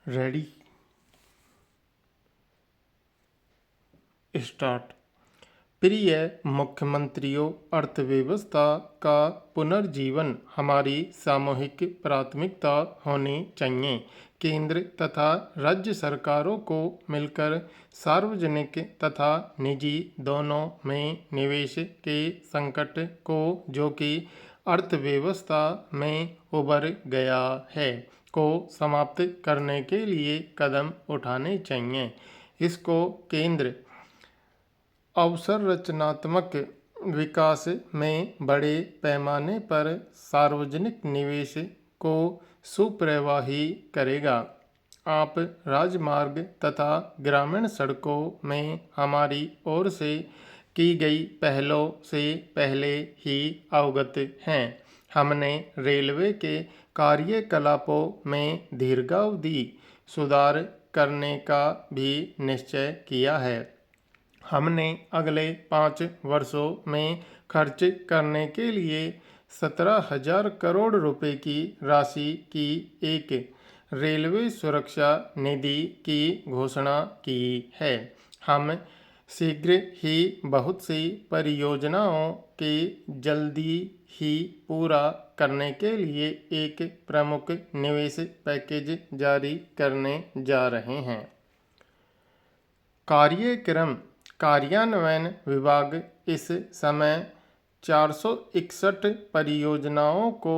Ready start. प्रिय मुख्यमंत्रियों, अर्थव्यवस्था का पुनर्जीवन हमारी सामूहिक प्राथमिकता होनी चाहिए। केंद्र तथा राज्य सरकारों को मिलकर सार्वजनिक तथा निजी दोनों में निवेश के संकट को, जो कि अर्थव्यवस्था में उभर गया है, को समाप्त करने के लिए कदम उठाने चाहिए। इसको केंद्र अवसंरचनात्मक विकास में बड़े पैमाने पर सार्वजनिक निवेश को सुप्रवाही करेगा। आप राजमार्ग तथा ग्रामीण सड़कों में हमारी ओर से की गई पहलों से पहले ही अवगत हैं। हमने रेलवे के कार्यकलापों में दीर्घावधि सुधार करने का भी निश्चय किया है। हमने अगले 5 वर्षों में खर्च करने के लिए 17,000 करोड़ रुपए की राशि की एक रेलवे सुरक्षा निधि की घोषणा की है। हम शीघ्र ही बहुत सी परियोजनाओं के जल्दी ही पूरा करने के लिए एक प्रमुख निवेश पैकेज जारी करने जा रहे हैं। कार्यक्रम कार्यान्वयन विभाग इस समय 461 परियोजनाओं को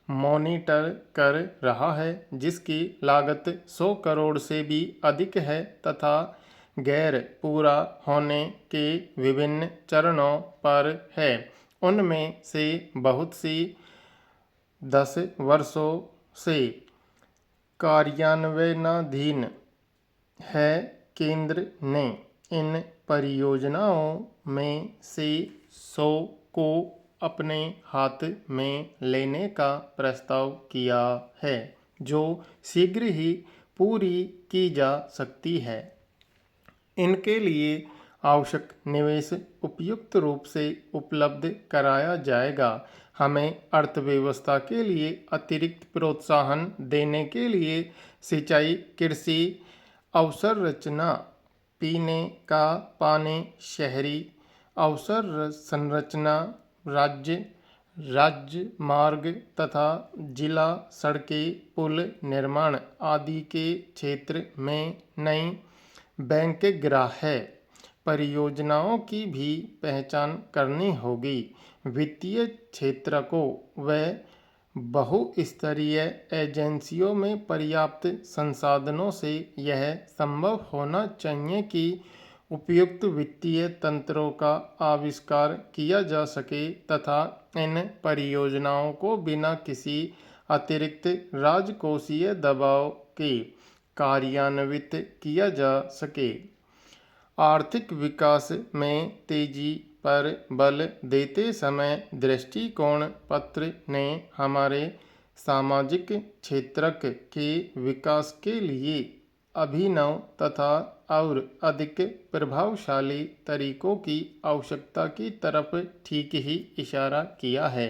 मॉनिटर कर रहा है, जिसकी लागत 100 करोड़ से भी अधिक है तथा गैर पूरा होने के विभिन्न चरणों पर है। उनमें से बहुत सी 10 वर्षों से कार्यान्वयनाधीन है। केंद्र ने इन परियोजनाओं में से 100 को अपने हाथ में लेने का प्रस्ताव किया है, जो शीघ्र ही पूरी की जा सकती है। इनके लिए आवश्यक निवेश उपयुक्त रूप से उपलब्ध कराया जाएगा। हमें अर्थव्यवस्था के लिए अतिरिक्त प्रोत्साहन देने के लिए सिंचाई, कृषि अवसंरचना, पीने का पानी, शहरी अवसंरचना, राज्य मार्ग तथा जिला सड़कें, पुल निर्माण आदि के क्षेत्र में नई बैंकग्राह्य परियोजनाओं की भी पहचान करनी होगी। वित्तीय क्षेत्र को व बहुस्तरीय एजेंसियों में पर्याप्त संसाधनों से यह संभव होना चाहिए कि उपयुक्त वित्तीय तंत्रों का आविष्कार किया जा सके तथा इन परियोजनाओं को बिना किसी अतिरिक्त राजकोषीय दबाव के कार्यान्वित किया जा सके। आर्थिक विकास में तेजी पर बल देते समय दृष्टिकोण पत्र ने हमारे सामाजिक क्षेत्र के विकास के लिए अभिनव तथा और अधिक प्रभावशाली तरीकों की आवश्यकता की तरफ ठीक ही इशारा किया है।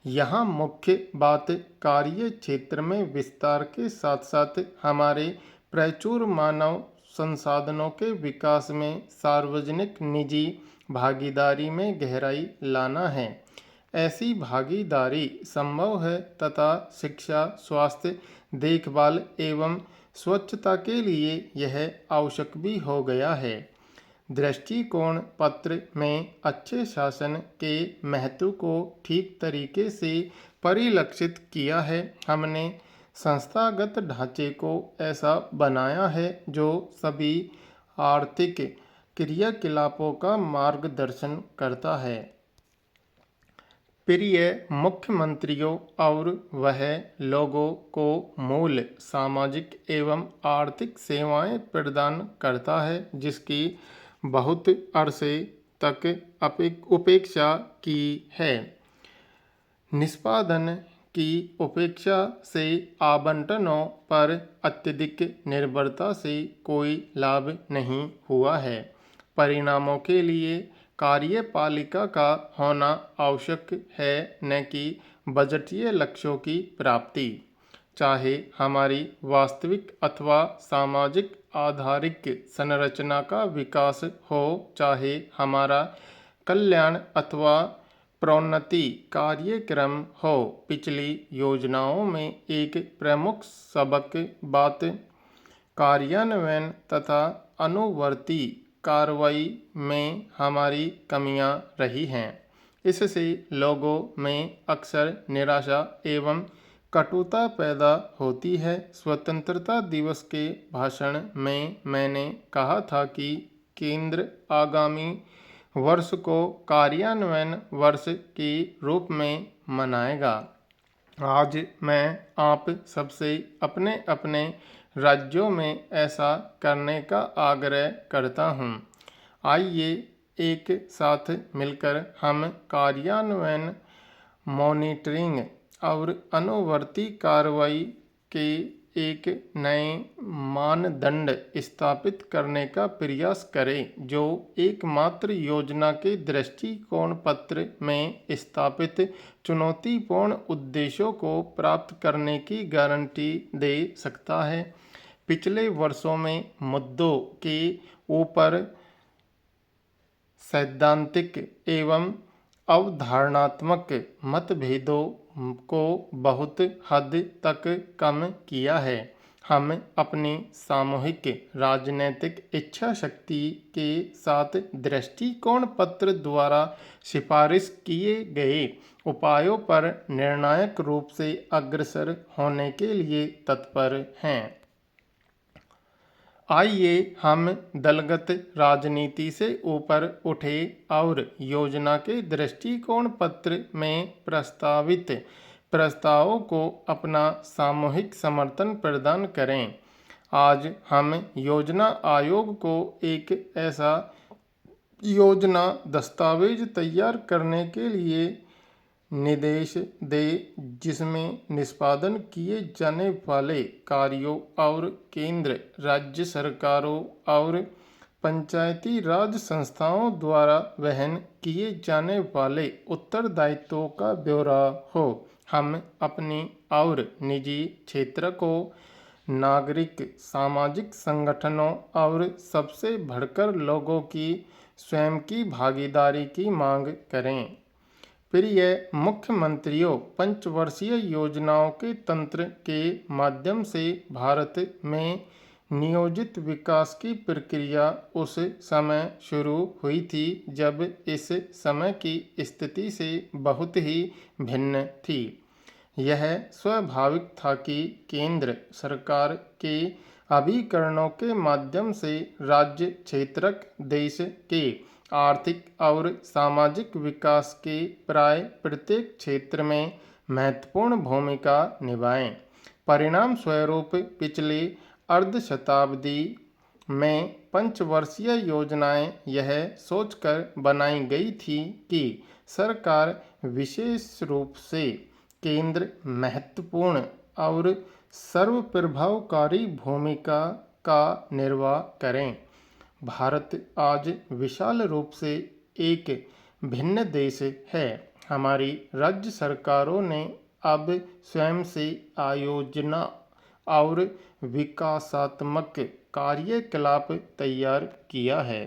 यहाँ मुख्य बात कार्य क्षेत्र में विस्तार के साथ साथ हमारे प्रचुर मानव संसाधनों के विकास में सार्वजनिक निजी भागीदारी में गहराई लाना है। ऐसी भागीदारी संभव है तथा शिक्षा, स्वास्थ्य देखभाल एवं स्वच्छता के लिए यह आवश्यक भी हो गया है। दृष्टिकोण पत्र में अच्छे शासन के महत्व को ठीक तरीके से परिलक्षित किया है। हमने संस्थागत ढांचे को ऐसा बनाया है जो सभी आर्थिक क्रियाकलापों का मार्गदर्शन करता है। प्रिय मुख्यमंत्रियों और वह लोगों को मूल सामाजिक एवं आर्थिक सेवाएं प्रदान करता है, जिसकी बहुत अरसे तक उपेक्षा की है। निष्पादन की उपेक्षा से आवंटनों पर अत्यधिक निर्भरता से कोई लाभ नहीं हुआ है। परिणामों के लिए कार्यपालिका का होना आवश्यक है, न कि बजटीय लक्ष्यों की प्राप्ति। चाहे हमारी वास्तविक अथवा सामाजिक आधारिक संरचना का विकास हो, चाहे हमारा कल्याण अथवा प्रोन्नति कार्यक्रम हो। पिछली योजनाओं में एक प्रमुख सबक बात कार्यान्वयन तथा अनुवर्ती कार्रवाई में हमारी कमियां रही हैं। इससे लोगों में अक्सर निराशा एवं कटुता पैदा होती है। स्वतंत्रता दिवस के भाषण में मैंने कहा था कि केंद्र आगामी वर्ष को कार्यान्वयन वर्ष के रूप में मनाएगा। आज मैं आप सबसे अपने अपने राज्यों में ऐसा करने का आग्रह करता हूँ। आइए एक साथ मिलकर हम कार्यान्वयन, मॉनिटरिंग और अनुवर्ती कार्रवाई के एक नए मानदंड स्थापित करने का प्रयास करें, जो एकमात्र योजना के दृष्टिकोण पत्र में स्थापित चुनौतीपूर्ण उद्देश्यों को प्राप्त करने की गारंटी दे सकता है। पिछले वर्षों में मुद्दों के ऊपर सैद्धांतिक एवं अवधारणात्मक मतभेदों को बहुत हद तक कम किया है। हम अपनी सामूहिक राजनीतिक इच्छा शक्ति के साथ दृष्टिकोण पत्र द्वारा सिफारिश किए गए उपायों पर निर्णायक रूप से अग्रसर होने के लिए तत्पर हैं। आइए हम दलगत राजनीति से ऊपर उठे और योजना के दृष्टिकोण पत्र में प्रस्तावित प्रस्तावों को अपना सामूहिक समर्थन प्रदान करें। आज हम योजना आयोग को एक ऐसा योजना दस्तावेज तैयार करने के लिए निर्देश दे जिसमें निष्पादन किए जाने वाले कार्यों और केंद्र, राज्य सरकारों और पंचायती राज संस्थाओं द्वारा वहन किए जाने वाले उत्तरदायित्वों का ब्यौरा हो। हम अपनी और निजी क्षेत्र को नागरिक, सामाजिक संगठनों और सबसे बढ़कर लोगों की स्वयं की भागीदारी की मांग करें। प्रिय मुख्यमंत्रियों, पंचवर्षीय योजनाओं के तंत्र के माध्यम से भारत में नियोजित विकास की प्रक्रिया उस समय शुरू हुई थी जब इस समय की स्थिति से बहुत ही भिन्न थी। यह स्वाभाविक था कि केंद्र सरकार के अभिकरणों के माध्यम से राज्य क्षेत्रक देश के आर्थिक और सामाजिक विकास के प्राय प्रत्येक क्षेत्र में महत्वपूर्ण भूमिका निभाएं। परिणाम स्वरूप पिछले अर्ध शताब्दी में पंचवर्षीय योजनाएं यह सोचकर बनाई गई थी कि सरकार विशेष रूप से केंद्र महत्वपूर्ण और सर्वप्रभावकारी भूमिका का निर्वाह करें। भारत आज विशाल रूप से एक भिन्न देश है। हमारी राज्य सरकारों ने अब स्वयं से आयोजना और विकासात्मक कार्यकलाप तैयार किया है।